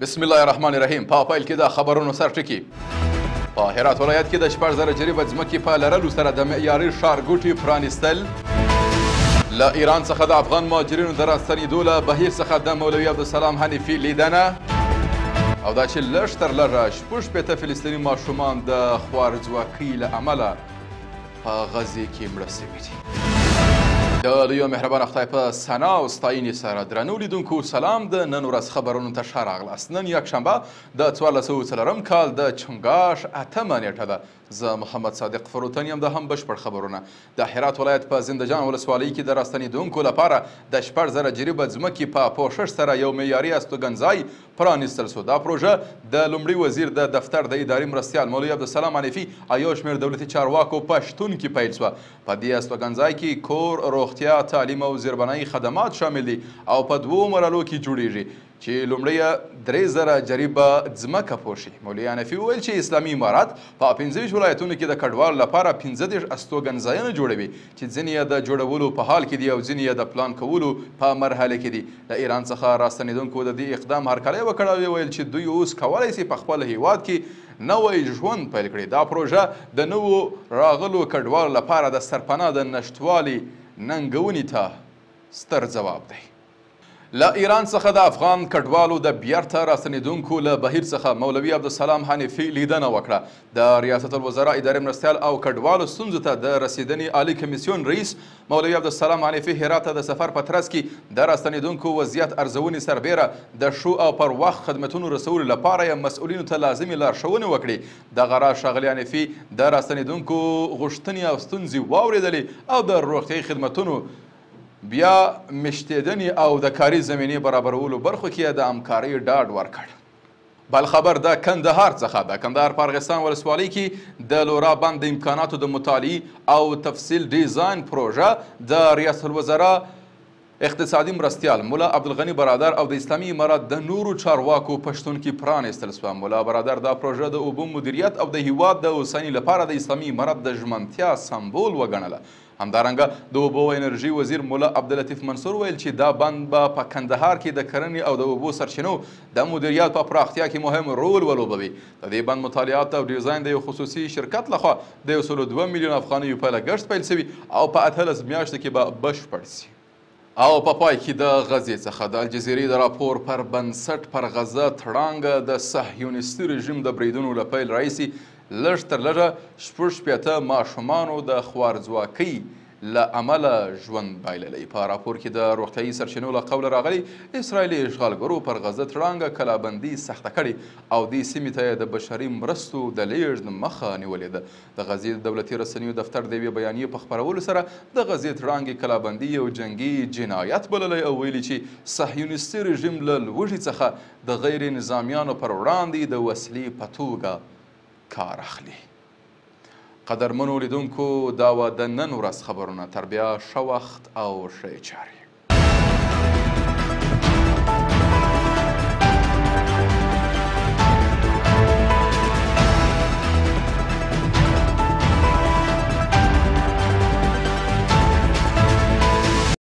بسم الله الرحمن الرحیم. په پیل کې د خبرونو سرټکي. په هرات ولایت کې د 6,000 جریبه ځمکې په لرلو سره د معیاري ښارګوټي پرانیستل. له ایران څخه د افغان مهاجرینو د راستنېدو له بهیر څخه د مولوي عبدالسلام حنیفي لیدنه، او دا چې لږ تر لږه 6 فلسطیني ماشومان د خوارځواکۍ له امله په غزې کې مړه سوي دي. د لوی مهربانه خدای په ثنا او ستاینې سره درنو لیدونکو سلام. د نن ورځ خبرونو ته ښه راغلاست. نن یکشنبه د 1404 کال د چنګاښ 8مه نیټه ده. زه محمد صادق فروتن یم. د هم بشپړ خبرونه. د هرات ولایت په زندهجان ولسوالۍ کې د راستنېدونکو لپاره د 6,000 جریبه ځمکې په پوښښ سره یو معیاري استوګنځای پرانیستل سو. دا پروژه د لومړي وزیر د دفتر د اداري مرستیال مولوي عبدالسلام حنیفي او یو شمېر دولتي چارواکو په شتون کې پیل سوه. په دې استوګنځای کې کور، روغتیا، تعلیم او زیربنایي خدمات شامل دي او په 2 مرحلو کې جوړیږي چې لومړی 3,000 جریبه ځمکه پوښي. مولوي حنیفي وویل چې اسلامي امارات په 25 ولایتونو کې د کډوالو لپاره 15 استوګنځایونه جوړوي چې ځینې یې د جوړولو په حال کې دي او ځینې یې د پلان کولو په مرحله کې دي. له ایران څخه راستنېدونکو د دې اقدام هرکلی وکړ او ویل چې دوی اوس کولی شي په خپل هیواد کې نوی ژوند پیل کړي. دا پروژه د نوو راغلو کډوالو لپاره د سرپناه د نشتوالي ننګونې ته ستر ځواب دی. له ایران څخه د افغان کډوالو د بیرته راستنېدونکو له بهیر څخه مولوي عبدالسلام حنیفي لیدنه وکړه. د ریاست الوزرا اداري مرستیال او کډوالو ستونزو ته د رسیدنې عالی کمیسیون رئیس مولوي عبدالسلام حنیفي هرات ته د سفر په ترڅ کې د راستنېدونکو وضعیت ارزونې سربیره د ښو او پر وخت خدمتونو رسولو لپاره یې مسؤلینو ته لازمې لارښوونې وکړې. دغه راز ښاغلي حنیفي د راستنېدونکو غوښتنې او ستونزې واورېدلې او د روغتیایي خدمتونو بیا مشتیدنې او د کاري زمینې برابرولو برخو کې د همکارۍ ډاډ ورکړ. بل خبر د کندهار څخه. د کندهار په ارغستان ولسوالۍ کې د لورا بند د امکاناتو د مطالعې او تفصیل ډیزاین پروژه د ریاست الوزرا اقتصادي مرستیال مولا عبدالغني برادر او د اسلامي امارات د نورو چارواکو په شتون کې پرانیستل سوه. مولا برادر دا پروژه د اوبو مدیریت او د هیواد د اوسنۍ لپاره د اسلامي امارات د ژمنتیا سمبول وګڼله. همدارنګه د اوبو او انرژي وزیر مولا عبداللطیف منصور ویل چې دا بند به په کندهار کې د کرنې او د اوبو سرچینو د مدیریت په پراختیا کې مهم رول ولوبوي. د دې بند مطالعات او ډیزاین د یو خصوصي شرکت لخوا د 102 میلیون افغانیو په لګښت پیل شوي او په 18 میاشتو کې به بشپړ شي. او په پای کې د غزې څخه د الجزیرې د راپور پر بنسټ پر غزه تړانګه د صهیونیستي رژیم د بریدونو له پیل راهیسې لږ تر لږه 6 ماشومانو د خوارځواکۍ له امله ژوند بایللی. په راپور کې د روغتیایي سرچینو له قوله راغلي اسرائیلي اشغالګرو پر غزه تړانګه کلابندي سخته کړې او دې سیمې ته د بشري مرستو د لیږد مخه نیولې ده. د غزې د دولتي رسنیو دفتر د یوې بیانیې په خپرولو سره د غزې تړانګې کلابندي یو جنګي جنایت بللی او ویلي چې صهیونیستي رژیم له لوږې څخه د غیر نظامیانو پر وړاندې د وسلې په توګه کار اخلي. قدرمنو لیدونکو دا و د نن ورځ خبرونه. تر بیا ښه وخت او ښې چارې.